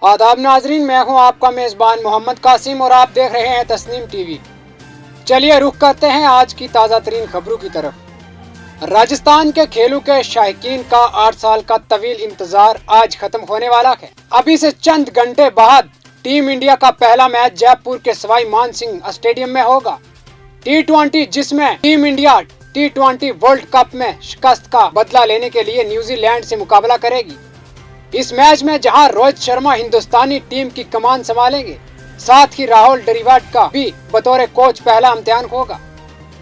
आदाब नाजरीन, मैं हूं आपका मेज़बान मोहम्मद कासिम और आप देख रहे हैं तस्नीम टीवी। चलिए रुख करते हैं आज की ताज़ा तरीन खबरों की तरफ। राजस्थान के खेलों के शायकीन का 8 साल का तवील इंतजार आज खत्म होने वाला है। अभी से चंद घंटे बाद टीम इंडिया का पहला मैच जयपुर के सवाई मान सिंह स्टेडियम में होगा। T20 जिसमें team India T20 world cup में शिकस्त का बदला लेने के लिए न्यूजीलैंड से मुकाबला करेगी। इस मैच में जहां रोहित शर्मा हिंदुस्तानी टीम की कमान संभालेंगे, साथ ही राहुल द्रविड़ का भी बतौर कोच पहला इम्तिहान होगा।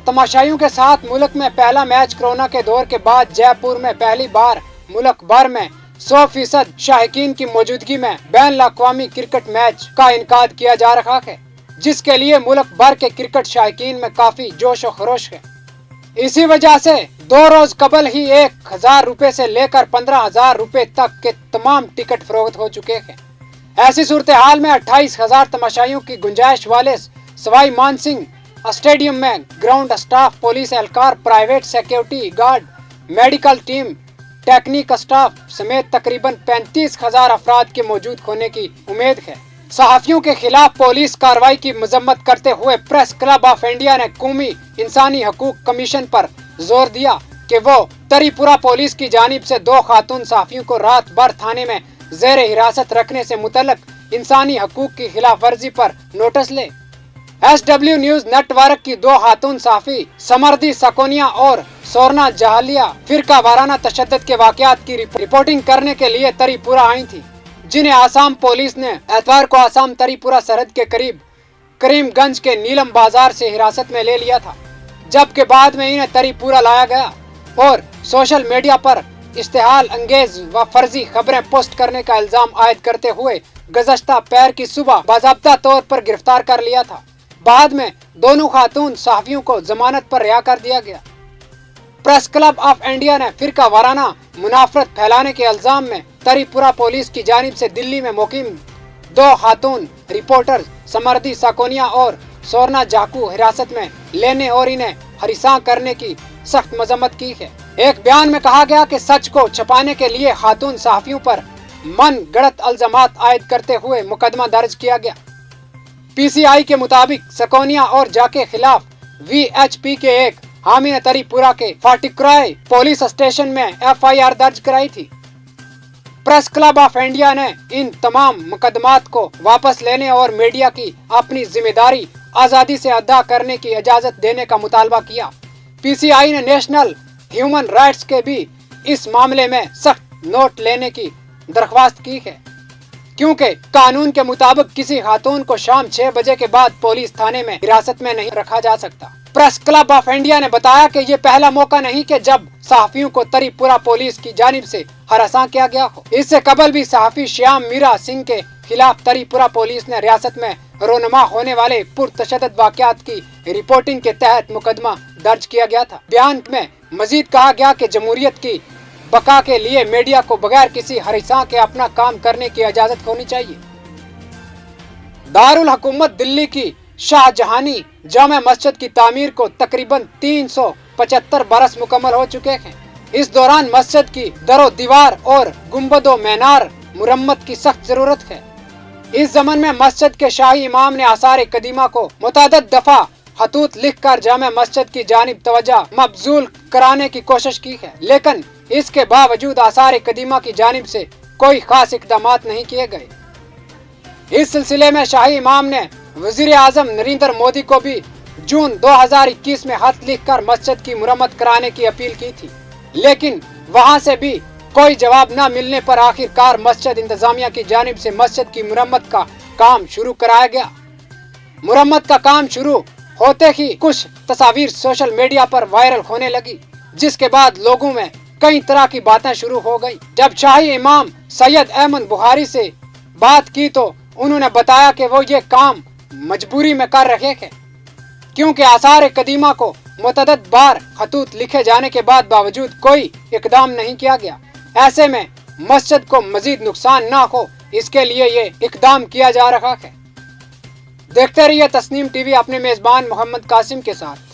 तमाशाइयों के साथ मुल्क में पहला मैच कोरोना के दौर के बाद जयपुर में पहली बार मुल्क भर में 100% शायकीन की मौजूदगी में बैन अवी क्रिकेट मैच का इनकाद किया जा रहा है, जिसके लिए मुल्क भर के क्रिकेट शायकीन में काफी जोश और खरोश है। इसी वजह से 2 रोज कबल ही 1000 रुपए से लेकर 15,000 रुपए तक के तमाम टिकट फरोख्त हो चुके हैं। ऐसी सूरत हाल में 28,000 तमाशाइयों की गुंजाइश वाले सवाई मान सिंह स्टेडियम में ग्राउंड स्टाफ, पुलिस एहलकार, private security guard, medical team, technique staff समेत तकरीबन 35,000 अफराद के मौजूद होने की उम्मीद है। सहाफियों के खिलाफ पुलिस कार्रवाई की मजम्मत करते हुए प्रेस क्लब ऑफ इंडिया ने कौमी इंसानी हकूक कमीशन पर जोर दिया कि वो तरीपुरा पुलिस की जानिब से 2 खातून सहाफियों को रात भर थाने में जेर हिरासत रखने से मुतल्लक इंसानी हकूक की खिलाफ वर्जी पर नोटिस ले। SW न्यूज नेटवर्क की 2 खातून सहाफी समर्दी सकोनिया और सोरना जहालिया फिरका वाराना तशद्दुद के वाकयात की रिपोर्टिंग करने के लिए तरीपुरा आई थी, जिन्हें आसाम पुलिस ने एतवार को आसाम तरीपुरा सरहद के करीब करीमगंज के नीलम बाजार से हिरासत में ले लिया था, जबकि बाद में इन्हें तरीपुरा लाया गया और सोशल मीडिया पर इश्तिहाल अंगेज व फर्जी खबरें पोस्ट करने का इल्जाम आयद करते हुए गुज़श्ता पैर की सुबह बाज़ाब्ता तौर पर गिरफ्तार कर लिया था। बाद में दोनों खातून सहाफियों को जमानत पर रिहा कर दिया गया। प्रेस क्लब ऑफ इंडिया ने फिरका वाराना मुनाफरत फैलाने के इल्जाम में तरीपुरा पुलिस की जानिब से दिल्ली में मुकीम 2 खातून रिपोर्टर समर्दी साकोनिया और सोरना जाकू हिरासत में लेने और इन्हें हरिसा करने की सख्त मजम्मत की है। एक बयान में कहा गया कि सच को छुपाने के लिए खातून सहाफियों पर मन गढ़ंत इल्जामात आयद करते हुए मुकदमा दर्ज किया गया। PCI के मुताबिक सकोनिया और जाके खिलाफ VHP के एक हामी ने तरीपुरा के फाटिक्राय पुलिस स्टेशन में FIR दर्ज कराई थी। प्रेस क्लब ऑफ इंडिया ने इन तमाम मुकदमात को वापस लेने और मीडिया की अपनी जिम्मेदारी आज़ादी से अदा करने की इजाज़त देने का मुतालबा किया। PCI ने नेशनल ह्यूमन राइट्स के भी इस मामले में सख्त नोट लेने की दरख्वास्त की है, क्योंकि कानून के मुताबिक किसी खातून को शाम 6 बजे के बाद पुलिस थाने में हिरासत में नहीं रखा जा सकता। प्रेस क्लब ऑफ इंडिया ने बताया कि ये पहला मौका नहीं कि जब सहाफियों को तरीपुरा पुलिस की जानिब से हरासा किया गया हो। इससे कबल भी सहाफी श्याम मीरा सिंह के खिलाफ तरीपुरा पुलिस ने रियासत में रोनमा होने वाले पुरतशद्दुद वाकयात की रिपोर्टिंग के तहत मुकदमा दर्ज किया गया था। बयान में मजीद कहा गया कि जमहूरियत की बका के लिए मीडिया को बगैर किसी हरिसा के अपना काम करने की इजाजत होनी चाहिए। दारुल हुकूमत दिल्ली की शाहजहानी जामा मस्जिद की तामीर को तकरीबन 375 बरस मुकम्मल हो चुके हैं। इस दौरान मस्जिद की दरो दीवार और गुंबदो मीनार मुरम्मत की सख्त जरूरत है। इस जमन में मस्जिद के शाही इमाम ने आसार कदीमा को मुतअद्दिद दफा खतूत लिख कर जामा मस्जिद की जानिब तवज्जो मबजूल कराने की कोशिश की है, लेकिन इसके बावजूद आसार कदीमा की जानिब से कोई खास इकदामात नहीं किए गए। इस सिलसिले में शाही इमाम ने वजीर आजम नरेंद्र मोदी को भी जून 2021 में खत लिखकर मस्जिद की मुरम्मत कराने की अपील की थी, लेकिन वहां से भी कोई जवाब न मिलने पर आखिरकार मस्जिद इंतजामिया की जानिब से मस्जिद की मुरम्मत का काम शुरू कराया गया। मुरम्मत का काम शुरू होते ही कुछ तस्वीर सोशल मीडिया पर वायरल होने लगी, जिसके बाद लोगों में कई तरह की बातें शुरू हो गई। जब शाही इमाम सैयद अहमद बुखारी से बात की तो उन्होंने बताया कि वो ये काम मजबूरी में कर रहे हैं, क्योंकि आसार कदीमा को मुतअद्दिद बार खतूत लिखे जाने के बाद बावजूद कोई इकदाम नहीं किया गया। ऐसे में मस्जिद को मजीद नुकसान ना हो, इसके लिए ये इकदाम किया जा रहा है। देखते रहिए तस्नीम टीवी अपने मेजबान मोहम्मद कासिम के साथ।